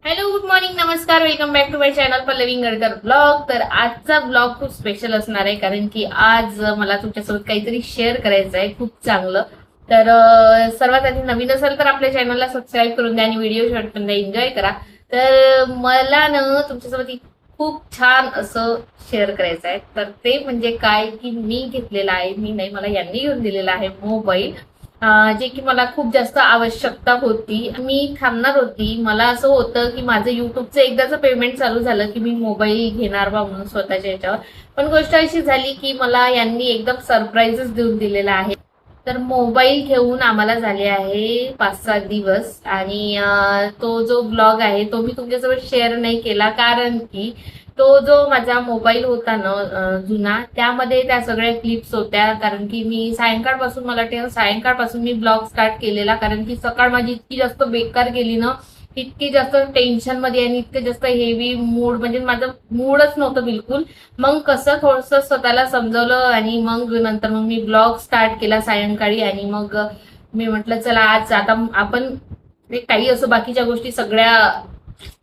Hello, good morning, नमस्कार, welcome back to my channel Pallavi Gadkar blog. तर आजचा ब्लॉग खूप स्पेशल असणार आहे, कारण की आज मला तुमच्यासोबत काहीतरी शेअर करायचं आहे, खूप चांगलं. तर सर्वात आधी नवीन असेल तर आपल्या चॅनलला सबस्क्राईब करून द्या आणि व्हिडिओ शेवटपर्यंत एन्जॉय करा. तर मला ना तुमच्यासोबत खूप छान असं शेअर करायचं आहे. तर ते म्हणजे काय की मी घेतलेला आहे, मी नाही, मला यांनी घेऊन दिलेला आहे मोबाईल, जे की मला खूप जास्त आवश्यकता होती. मी थांबणार होती. मला असं होतं की माझं युट्यूबचं एकदाचं पेमेंट चालू झालं की मी मोबाईल घेणार बा म्हणून स्वतःच्या याच्यावर. पण गोष्ट अशी झाली की मला यांनी एकदम सरप्राईजच देऊन दिलेला आहे. तर मोबाईल घेऊन आम्हाला झाले आहे 5-7 दिवस, आणि तो जो ब्लॉग आहे तो मी तुमच्यासोबत शेअर नाही केला, कारण की तो जो माझा मोबाईल होता ना जुना, त्यामध्ये त्या सगळ्या क्लिप्स होत्या. कारण की मी सायंकाळपासून, मला वाटतं सायंकाळपासून मी ब्लॉग स्टार्ट केलेला, कारण की सकाळ माझी इतकी जास्त बेकार गेली ना, इतकी जास्त टेन्शन मध्ये आणि इतकं जास्त हेवी मूड, म्हणजे माझं मूडच नव्हतं बिलकुल. मग कसं थोडंसं स्वतःला समजवलं आणि मग नंतर मग मी ब्लॉग स्टार्ट केला सायंकाळी. आणि मग मी म्हटलं चला आज आता आपण काही असं बाकीच्या गोष्टी सगळ्या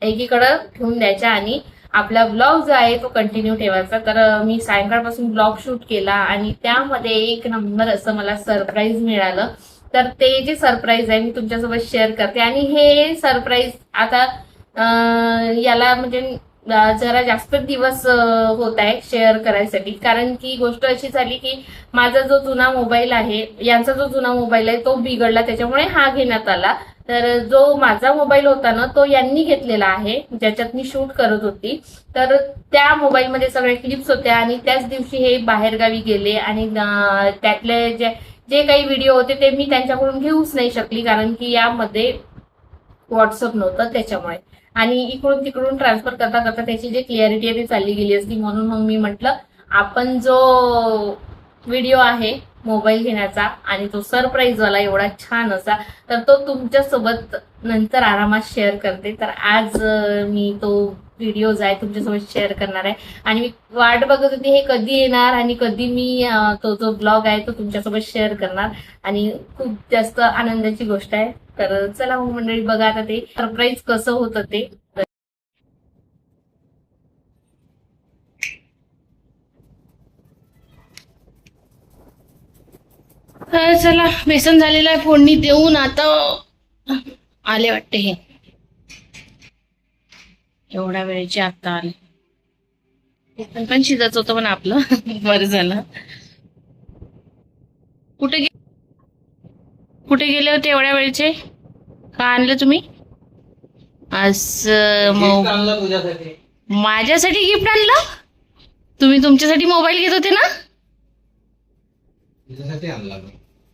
एकीकडे ठेवून द्यायच्या आणि आपला ब्लॉग जो आहे तो कंटिन्यू ठेवायचा. तर मी सायंकाळपासून ब्लॉग शूट केला आणि त्यामध्ये एक नंबर असं मला सरप्राईज मिळालं. तर ते जे सरप्राईज आहे मी तुमच्यासोबत शेअर करते. आणि हे सरप्राईज आता याला म्हणजे जरा जास्त दिवस होत आहे शेअर करायसाठी, कारण की गोष्ट अशी झाली की माझा जो जुना मोबाईल आहे, यांचा जो जुना मोबाईल आहे तो बिघडला, त्याच्यामुळे हा घेण्यात आला. तर जो माझा मोबाईल होता ना तो यांनी घेतलेला आहे, ज्याच्यात मी शूट करत होती. तर त्या मोबाईलमध्ये सगळे क्लिप्स होत्या आणि त्याच दिवशी हे बाहेरगावी गेले आणि त्यातले जे जे काही व्हिडिओ होते ते मी त्यांच्याकडून घेऊच नाही शकली, कारण की यामध्ये व्हॉट्सअप नव्हतं त्याच्यामुळे. आणि इकडून तिकडून ट्रान्सफर करता करता त्याची जी क्लिअरिटी आहे ती चालली गेली असती, म्हणून मग मी म्हटलं आपण जो व्हिडिओ आहे मोबाईल घेण्याचा आणि तो सरप्राईज वाला एवढा छान असा, तर तो तुमच्यासोबत नंतर आरामात शेअर करते. तर आज मी तो व्हिडिओ आहे तुमच्यासोबत शेअर करणार आहे. आणि मी वाट बघत होती हे कधी येणार आणि कधी मी तो जो ब्लॉग आहे तो तुमच्यासोबत शेअर करणार. आणि खूप जास्त आनंदाची गोष्ट आहे. तर चला मग मंडळी, बघा आता ते सरप्राईज कसं होतं ते. तर चला, बेसन झालेलं आहे, फोडणी देऊन आता आले वाटते हे. एवढ्या वेळेचे आता आले. पण शिजायचं होतं पण आपलं बरं झालं. कुठे कुठे गेले होते एवढ्या वेळेचे? का आणलं तुम्ही? असं माझ्यासाठी गिफ्ट आणलं? तुम्ही तुमच्यासाठी मोबाईल घेत होते ना?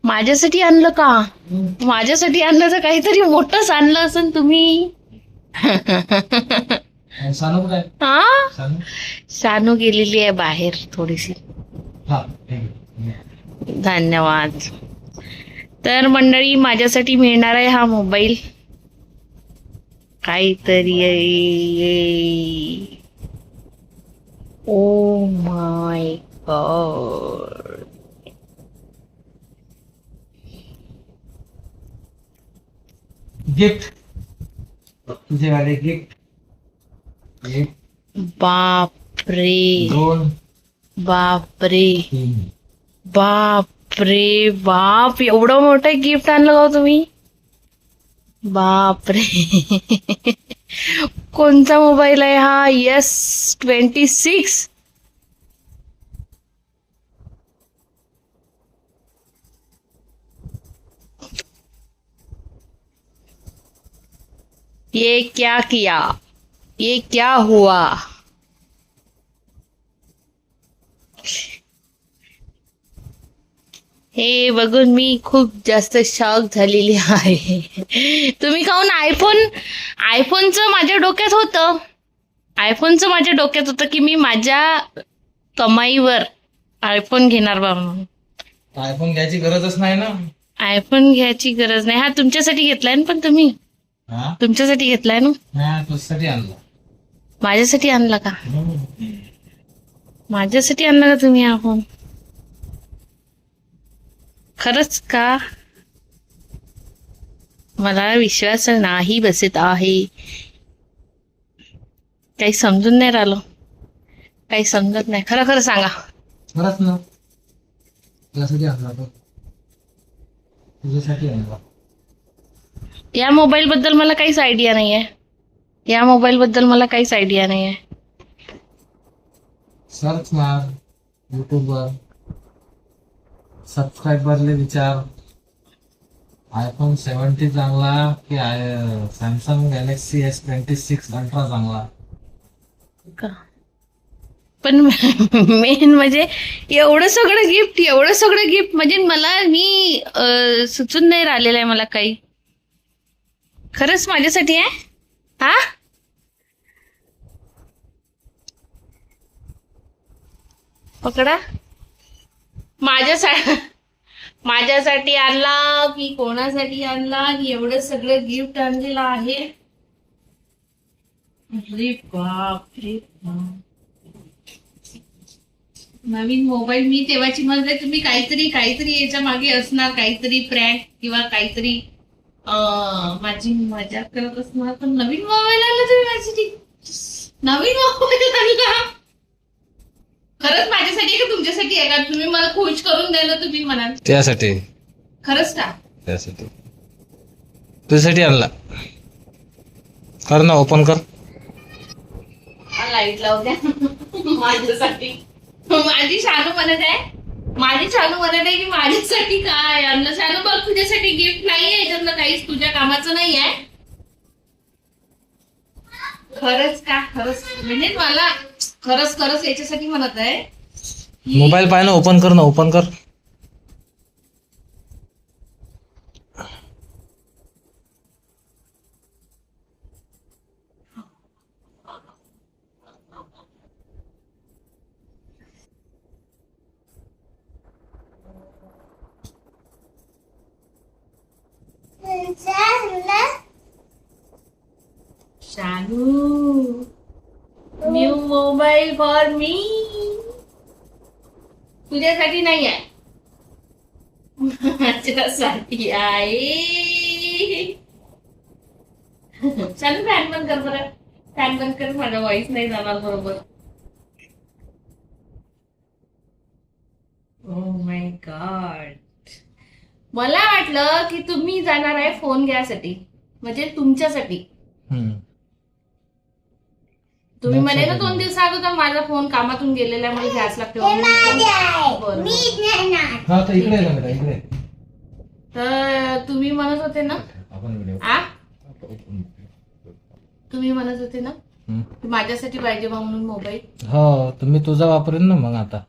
माझ्यासाठी आणलं का? माझ्यासाठी आणलं तर काहीतरी मोठंच आणलं असेल तुम्ही. हा, सानू गेलेली आहे बाहेर थोडीशी. धन्यवाद. तर मंडळी, माझ्यासाठी मिळणार आहे हा मोबाईल. काहीतरी ओ माय गॉड. गिफ्ट, तुझे वाले गिफ्ट. बापरे, दोन, बापरे, तीन. बापरे बाप, एवढं मोठं गिफ्ट आणलं का हो तुम्ही? बापरे. कोणता मोबाईल आहे हा? S26. ये क्या किया, ये क्या हुआ? हे बघून मी खूप जास्त शॉक झालेली आहे. तुम्ही काहून आयफोनचं माझ्या डोक्यात होतं. आयफोनचं माझ्या डोक्यात होतं की मी माझ्या कमाईवर आयफोन घेणार बा म्हणून. आयफोन घ्यायची गरजच नाही ना. आयफोन घ्यायची गरज नाही. हा तुमच्यासाठी घेतलाय ना, पण तुम्ही तुमच्यासाठी घेतलाय ना. तुझ्यासाठी आणलं. माझ्यासाठी आणला का? माझ्यासाठी आणला का तुम्ही आयफोन? खरंच का? मला विश्वास नाही बसत आहे. काही समजून नाही राहिलं, काही समजत नाही. खरं खरं सांगा. खरंच ना, तुझ्यासाठी आणला तो, तुझ्यासाठी आणला. या मोबाईल बद्दल मला काहीच आयडिया नाही आहे. या मोबाईल बद्दल मला काहीच आयडिया नाही आहे. सर्च मार यूट्यूबवर, सबस्क्राईबरले विचार, iPhone 70 चांगला की सॅमसंग गॅलेक्सी S26 अल्ट्रा चांगला. का? पण मेन म्हणजे एवढं सगळं गिफ्ट म्हणजे मी सुचून नाही राहिलेलं आहे मला काही. खरंच माझ्यासाठी आहे हा. पकडा. माझ्यासाठी आणला की कोणासाठी आणला की एवढं सगळं गिफ्ट आणलेलं आहे. अरे बाप रे बाप. नवीन मोबाईल. मी तेव्हाची म्हणते तुम्ही काहीतरी याच्या मागे असणार, काहीतरी प्रँक किंवा काहीतरी माझी मजाक करत असणार. पण नवीन मोबाईल आणला तुम्ही माझ्यासाठी. नवीन मोबाईल आणला. खरंच माझ्यासाठी आहे का तुमच्यासाठी आहे का? तुम्ही मला खुश करून द्यायला तुम्ही म्हणाल त्यासाठी. खरंच का? त्यासाठी तुझ्यासाठी आणला. कर ना, ओपन कर. लाईट लावू द्या. माझ्यासाठी. माझी शानू म्हणत आहे की माझ्यासाठी काय आणलं. शानू बघ, तुझ्यासाठी गिफ्ट नाहीये याच्यातलं, काहीच तुझ्या कामाचं नाही आहे. खरंच का? खरंच म्हणजे मला खरंच याच्यासाठी म्हणत आहे. मोबाईल पाय ना, ओपन कर ना, ओपन कर. Shanu, new mobile for me. तुझ्यासाठी नाही आहे, माझ्यासाठी आहे. शानू फॅन बंद कर बरं. फॅन बंद कर, माझा व्हॉइस नाही जाणार बरोबर. Oh my God. मला वाटलं की तुम्ही जाणार आहे फोन घ्यायसाठी, म्हणजे तुमच्यासाठी. तुम्ही म्हणे ना 2 दिवस अगोदर माझा फोन कामातून गेलेला आहे, मला घ्यायच लागते. तर तुम्ही म्हणत होते ना, तुम्ही म्हणत होते ना की माझ्यासाठी पाहिजे बा म्हणून मोबाईल. हो, तुम्ही तुझा वापरेन ना मग आता.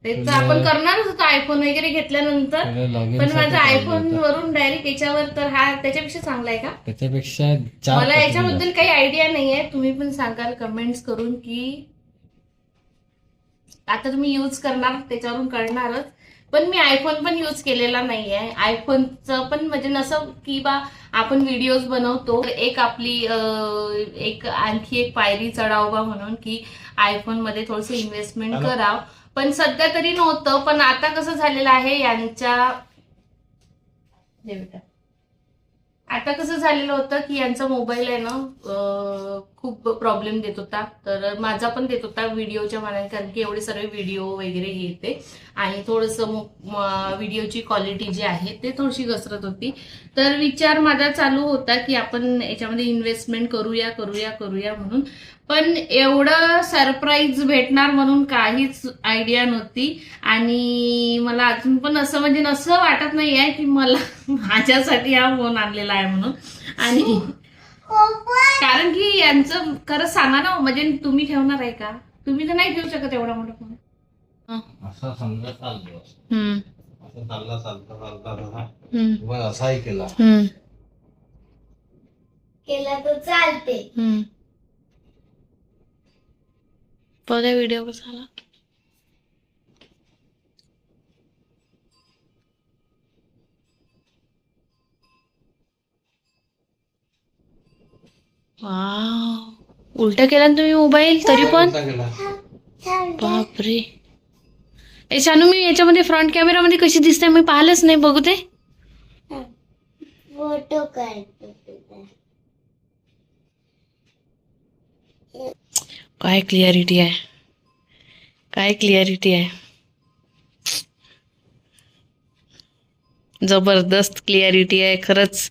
तेच तर आपण करणारच होतो आयफोन वगैरे घेतल्यानंतर. पण माझा आयफोन वरून डायरेक्ट याच्यावर, तर हा त्याच्यापेक्षा चांगला आहे का? त्याच्यापेक्षा मला याच्याबद्दल काही आयडिया नाहीये. तुम्ही पण सांगाल कमेंट्स करून की आता तुम्ही यूज करणार त्याच्यावरून कळणारच. पण मी आयफोन पण यूज केलेला नाहीये. आयफोनचं पण म्हणजे नसं की बा आपण व्हिडिओज बनवतो, एक आपली आणखी एक पायरी चढाव बा म्हणून की आयफोन मध्ये थोडस इन्व्हेस्टमेंट करावं. पण सध्या तरी नव्हतं. पण आता कसं झालेलं आहे आता कसं झालेलं होतं की यांचा मोबाईल आहे ना खूप प्रॉब्लेम देत होता. तर माझा पण देत होता व्हिडिओच्या मनाने, कारण की एवढे सर्व व्हिडिओ वगैरे येते आणि थोडंसं व्हिडिओची क्वालिटी जी आहे ते थोडीशी घसरत होती. तर विचार माझा चालू होता की आपण याच्यामध्ये इन्व्हेस्टमेंट करूया म्हणून. पण एवढं सरप्राईज भेटणार म्हणून काहीच आयडिया नव्हती. आणि मला अजून पण असं म्हणजे असं वाटत नाही आहे की मला माझ्यासाठी हा फोन आणलेला आहे म्हणून. आणि कारण की यांचं खरंच सांगा ना, म्हणजे तुम्ही ठेवणार आहे का? तुम्ही तर नाही ठेवू शकत एवढा मोठा फोन. असा समजा चालतो, असं चालता असाही केला तर चालते. बघा व्हिडिओ कसा आला. उलटा केला ना तुम्ही मोबाईल तरी पण. बापरे. ए शानू, मी याच्यामध्ये फ्रंट कॅमेरा मध्ये कशी दिसते मी पाहिलंच नाही. बघू दे. फोटो काढतो. काय क्लिअरिटी आहे, काय क्लिअरिटी आहे, जबरदस्त क्लिअरिटी आहे. खरंच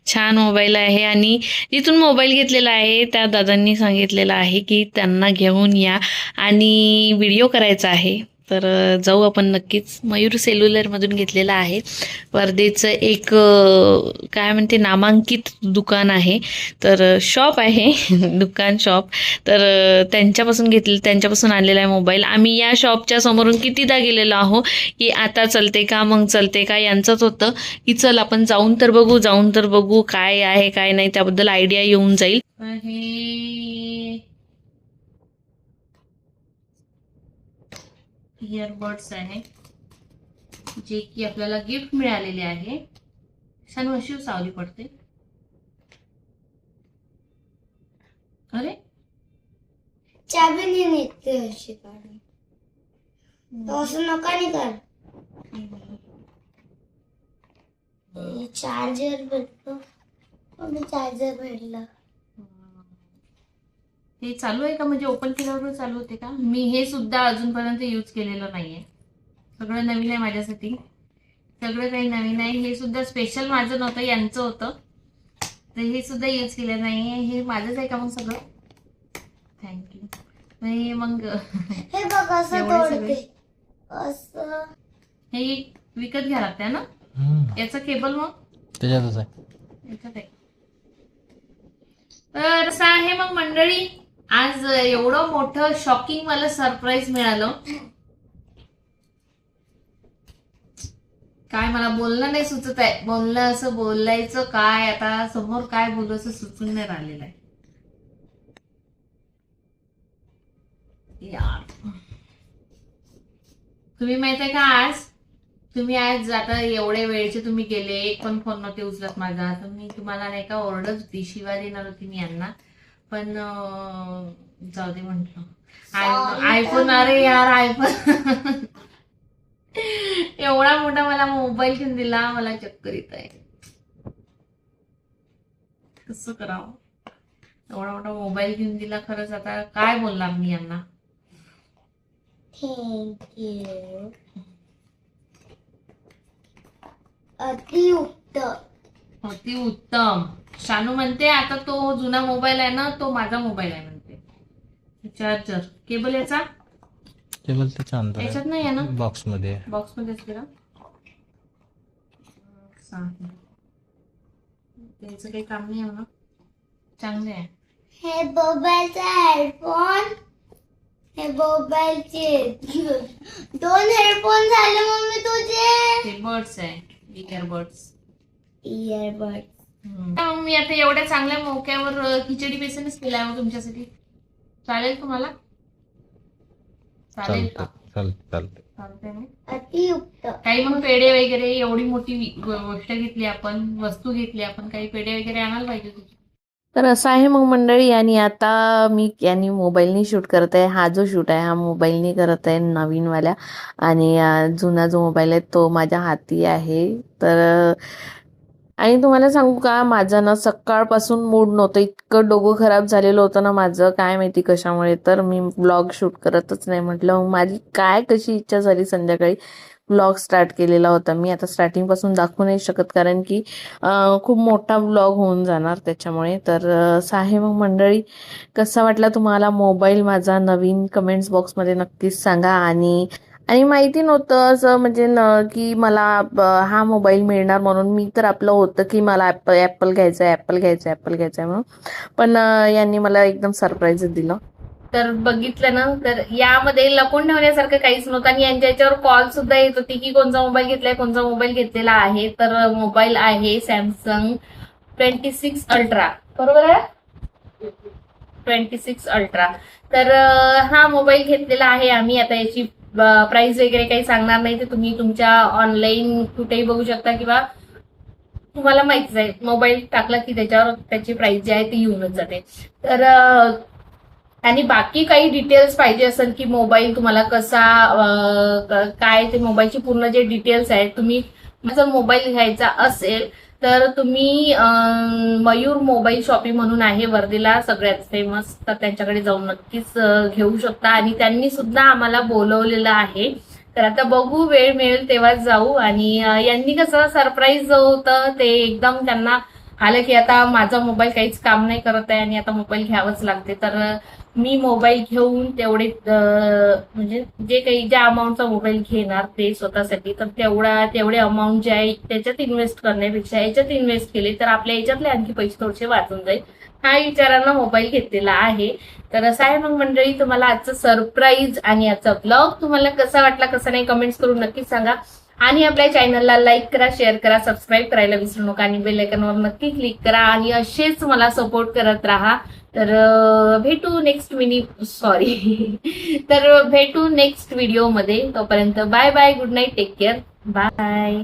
छान मोबाईल आहे. आणि जिथून मोबाईल घेतलेला आहे त्या दादांनी सांगितलेलं आहे की त्यांना घेऊन या आणि व्हिडिओ करायचा आहे. तर जाऊ आपण नक्कीच. मयूर सेल्युलरमधून घेतलेला आहे. वर्धेचं एक काय म्हणते नामांकित दुकान आहे, तर शॉप आहे दुकान शॉप. तर त्यांच्यापासून आणलेला आहे मोबाईल. आम्ही या शॉपच्या समोरून कितीदा गेलेलो आहो की आता चलते का, मग चलते का, यांचंच होतं की चल आपण जाऊन तर बघू काय आहे काय नाही, त्याबद्दल आयडिया येऊन जाईल. हे इयरबड्स आहे जे की आपल्याला गिफ्ट मिळालेले आहे. छान अशी सावली पडते. अरे चाबी निघते अशी काढून, असं नका नाही कर. चार्जर भेटतो, चार्जर भेटला. हे चालू आहे का, म्हणजे ओपन केल्यावर चालू होते का? मी हे सुद्धा अजूनपर्यंत यूज केलेलं नाहीये. सगळं नवीन आहे माझ्यासाठी, सगळं काही नवीन आहे. हे सुद्धा स्पेशल माझं नव्हतं, यांचं होतं. तर हे सुद्धा यूज केलं नाहीये. हे माझंच आहे का मग सगळं? थँक्यू. नाही मग हे बघ असं एवढे तोडते, सगळे. असं. हे विकत घ्या लागतंय ना याचं केबल? मग त्याच्यातच आहे. याच्यात आहे. तर असं आहे मग मंडळी, आज एवढं मोठं शॉकिंग मला सरप्राईज मिळालं. काय मला बोलणं नाही सुचत आहे. बोलायचं काय आता, समोर काय बोलू असं सुचून नाही राहिलेलं आहे यार. तुम्ही माहित आहे का, आज आता एवढे वेळचे तुम्ही गेले, एक पण फोन नव्हते उचलत माझा. तर मी तुम्हाला नाही का ओरडत होती, शिवा देणार होती मी यांना, पण जाऊ दे म्हटलं. आयफोन, अरे यार आयफोन एवढा मोठा मला मोबाईल घेऊन दिला, मला चक्कर येत आहे. कसं करावं, एवढा मोठा मोबाईल घेऊन दिला. खरंच आता काय बोलणार मी यांना. थँक्यू. अति उत्तम. शानू म्हणते आता तो जुना मोबाईल आहे ना, तो माझा मोबाईल आहे म्हणते. चार्जर केबल याचा केबल त्याच्या अंदर याच्यात नाही आहे ना, बॉक्स मध्ये असते ना. त्याचं काही काम नाही आहे ना, चांगले आहे. हे मोबाईलचा हेडफोन, हे मोबाईलचे 2 हेडफोन झाले मम्मी तुझे. ते बर्ड्स आहे, इयरबड्स. इयरबड. मी आता एवढ्या चांगल्या मोक्यावर खिचडी बेसनच केलाय मग तुमच्यासाठी. चालेल तुम्हाला? चालेल का? चालते ना. अतियुक्त. काही मग पेढे वगैरे, एवढी मोठी गोष्ट घेतली आपण, वस्तू घेतली आपण, काही पेढे वगैरे आणायला पाहिजे तुझी. तर असं आहे मग मंडळी. आणि आता मी मोबाईलनी शूट करत आहे. हा जो शूट आहे हा मोबाईलनी करत आहे नवीनवाल्या, आणि जुना जो मोबाईल आहे तो माझ्या हाती आहे. तर आणि तुम्हाला सांगू का, माझं ना सकाळपासून मूड नव्हतं, इतकं डोकं खराब झालेलं होतं ना माझं, काय माहिती कशामुळे. तर मी ब्लॉग शूट करतच नाही म्हटलं. माझी कशी इच्छा झाली, संध्याकाळी ब्लॉग स्टार्ट केलेला होता मी. आता स्टार्टिंगपासून दाखवू नाही शकत, कारण की खूप मोठा ब्लॉग होऊन जाणार त्याच्यामुळे. तर असं आहे मग मंडळी. कसा वाटला तुम्हाला मोबाईल माझा नवीन, कमेंट्स बॉक्समध्ये नक्कीच सांगा. आणि माहिती नव्हतं असं, म्हणजे की मला हा मोबाईल मिळणार म्हणून. मी तर आपलं होतं की मला ॲपल घ्यायचं आहे म्हणून, पण यांनी मला एकदम सरप्राईज दिलं. तर बघितलं ना, तर यामध्ये लपून ठेवण्यासारखं काहीच नव्हतं. आणि यांच्या याच्यावर कॉल सुद्धा येत होती की कोणता मोबाईल घेतलेला आहे. तर मोबाईल आहे सॅमसंग 26 अल्ट्रा, बरोबर आहे, 26 अल्ट्रा. तर हा मोबाईल घेतलेला आहे आम्ही. आता याची प्राइस वगैरे काही सांगणार नाही, तर तुम्ही तुमच्या ऑनलाईन कुठेही बघू शकता, किंवा तुम्हाला माहितीच आहे मोबाईल टाकला की त्याच्यावर त्याची प्राइस जी आहे ती येऊनच जाते. तर आणि बाकी काही डिटेल्स पाहिजे असेल की मोबाईल तुम्हाला कसा काय, ते मोबाईलची पूर्ण जे डिटेल्स आहेत तुम्ही जर मोबाईल घ्यायचा असेल तर तुम्ही मयूर मोबाईल शॉपिंग म्हणून आहे वर्धेला, सगळ्यात फेमस. तर त्यांच्याकडे जाऊन नक्कीच घेऊ शकता. आणि त्यांनी सुद्धा आम्हाला बोलवलेलं आहे. तर आता बघू, वेळ मिळेल तेव्हा जाऊ. आणि यांनी कसं सरप्राईज जो होतं ते एकदम त्यांना आलं की आता माझा मोबाईल काहीच काम नाही करत आहे आणि आता मोबाईल घ्यावंच लागते. तर मी मोबाईल घेऊन तेवढे म्हणजे जे काही ज्या अमाऊंटचा मोबाईल घेणार ते स्वतःसाठी, तर तेवढे अमाऊंट जे आहे त्याच्यात इन्व्हेस्ट करण्यापेक्षा याच्यात इन्व्हेस्ट केले तर आपल्या याच्यातले आणखी पैसे थोडेसे वाचून जाईल, हा विचारानं मोबाईल घेतलेला आहे. तर असं आहे मग मंडळी, तुम्हाला आजचं सरप्राईज आणि आजचा ब्लॉग तुम्हाला कसा वाटला कसं नाही कमेंट्स करून नक्कीच सांगा. आणि आपल्या चॅनलला लाईक करा, शेअर करा, सबस्क्राईब करायला विसरू नका आणि बेल आयकॉनवर नक्की क्लिक करा आणि असेच मला सपोर्ट करत राहा. तर भेटू नेक्स्ट तर भेटू नेक्स्ट व्हिडिओमध्ये. तोपर्यंत bye bye, good night, take care, bye.